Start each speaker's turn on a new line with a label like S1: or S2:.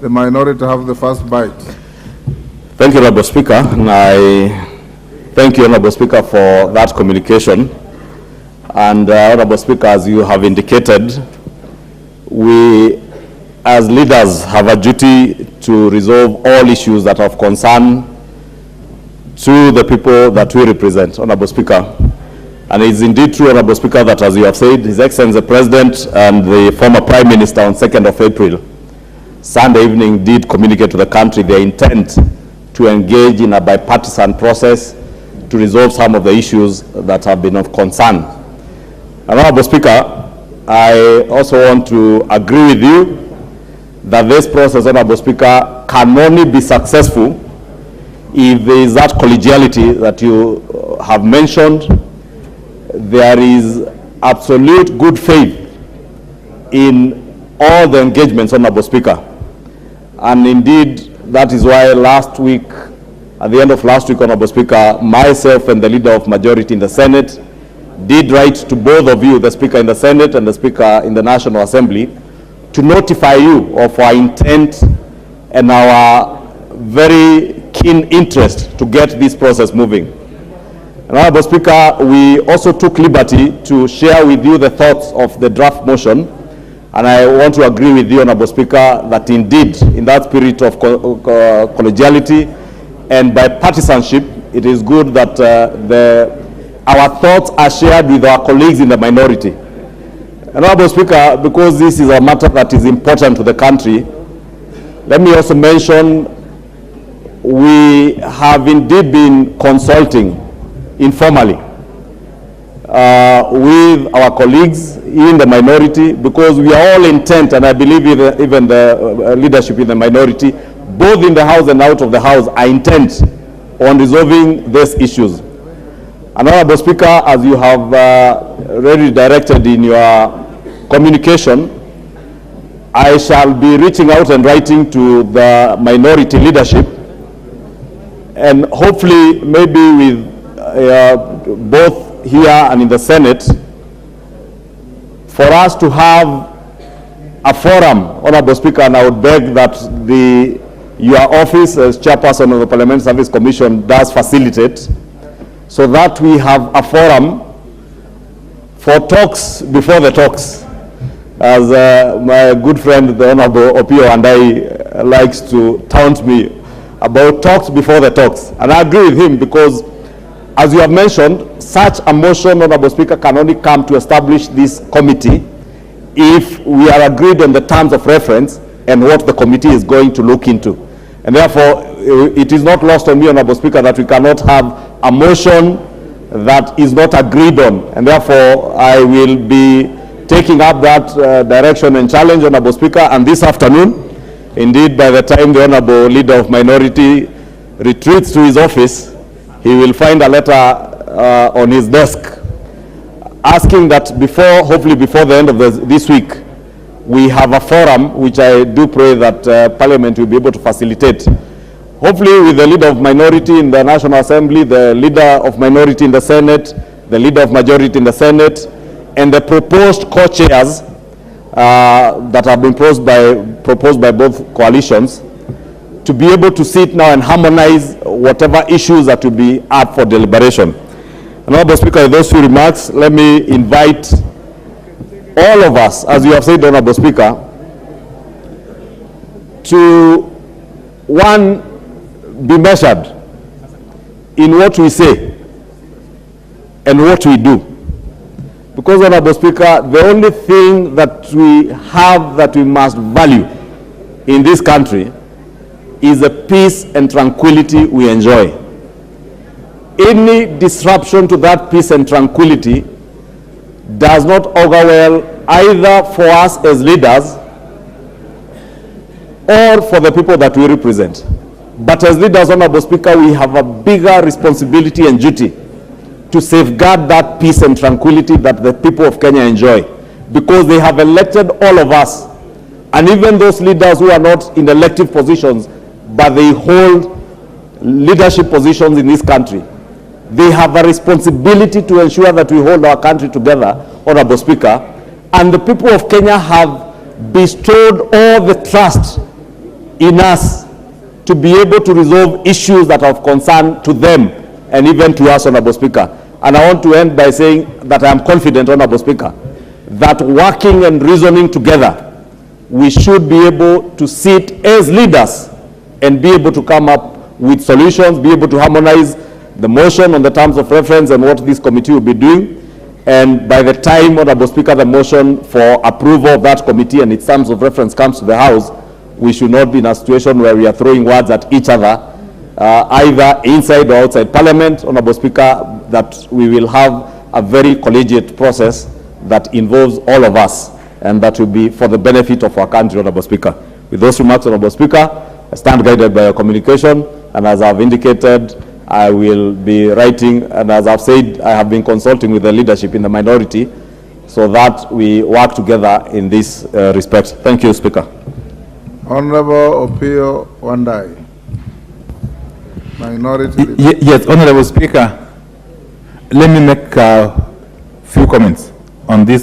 S1: The minority have the first bite.
S2: Thank you, Honorable Speaker. And I thank you, Honorable Speaker, for that communication. And Honorable Speaker, as you have indicated, we as leaders have a duty to resolve all issues that are of concern to the people that we represent, Honorable Speaker. And it is indeed true, Honorable Speaker, that as you have said, His Excellency the President and the former Prime Minister on 2nd of April, Sunday evening, did communicate to the country their intent to engage in a bipartisan process to resolve some of the issues that have been of concern. And Honorable Speaker, I also want to agree with you that this process, Honorable Speaker, can only be successful if there is that collegiality that you have mentioned. There is absolute good faith in all the engagements, Honorable Speaker. And indeed, that is why last week, at the end of last week, Honorable Speaker, myself and the Leader of Majority in the Senate did write to both of you, the Speaker in the Senate and the Speaker in the National Assembly, to notify you of our intent and our very keen interest to get this process moving. And Honorable Speaker, we also took liberty to share with you the thoughts of the draft motion. And I want to agree with you, Honorable Speaker, that indeed, in that spirit of collegiality and bipartisanship, it is good that our thoughts are shared with our colleagues in the minority. And Honorable Speaker, because this is a matter that is important to the country, let me also mention we have indeed been consulting informally with our colleagues in the minority, because we are all intent, and I believe even the leadership in the minority, both in the House and out of the House, are intent on resolving these issues. And Honorable Speaker, as you have already directed in your communication, I shall be reaching out and writing to the minority leadership, and hopefully maybe with both here and in the Senate, for us to have a forum, Honorable Speaker, and I would beg that your office as Chairperson of the Parliamentary Service Commission does facilitate, so that we have a forum for talks before the talks, as my good friend, the Honorable Opio, and I likes to taunt me about talks before the talks. And I agree with him, because as you have mentioned, such a motion, Honorable Speaker, can only come to establish this committee if we are agreed on the terms of reference and what the committee is going to look into. And therefore, it is not lost on me, Honorable Speaker, that we cannot have a motion that is not agreed on. And therefore, I will be taking up that direction and challenge, Honorable Speaker. And this afternoon, indeed, by the time the Honorable Leader of Minority retreats to his office, he will find a letter on his desk asking that hopefully before the end of this week, we have a forum, which I do pray that Parliament will be able to facilitate. Hopefully with the Leader of Minority in the National Assembly, the Leader of Minority in the Senate, the Leader of Majority in the Senate, and the proposed co-chairs that have been proposed by both coalitions, to be able to sit now and harmonize whatever issues that will be up for deliberation. And Honorable Speaker, with those few remarks, let me invite all of us, as you have said, Honorable Speaker, to, one, be measured in what we say and what we do. Because, Honorable Speaker, the only thing that we have that we must value in this country is the peace and tranquility we enjoy. Any disruption to that peace and tranquility does not augur well either for us as leaders or for the people that we represent. But as leaders, Honorable Speaker, we have a bigger responsibility and duty to safeguard that peace and tranquility that the people of Kenya enjoy, because they have elected all of us, and even those leaders who are not in elective positions, but they hold leadership positions in this country. They have a responsibility to ensure that we hold our country together, Honorable Speaker, and the people of Kenya have bestowed all the trust in us to be able to resolve issues that are of concern to them and even to us, Honorable Speaker. And I want to end by saying that I am confident, Honorable Speaker, that working and reasoning together, we should be able to sit as leaders and be able to come up with solutions, be able to harmonize the motion on the terms of reference and what this committee will be doing. And by the time, Honorable Speaker, the motion for approval of that committee and its terms of reference comes to the House, we should not be in a situation where we are throwing words at each other, either inside or outside Parliament, Honorable Speaker, that we will have a very collegiate process that involves all of us and that will be for the benefit of our country, Honorable Speaker. With those remarks, Honorable Speaker, I stand guided by your communication, and as I've indicated, I will be writing, and as I've said, I have been consulting with the leadership in the minority so that we work together in this respect. Thank you, Speaker.
S1: Honorable Opio Wandai, Minority Leader.
S3: Yes, Honorable Speaker, let me make a few comments on this.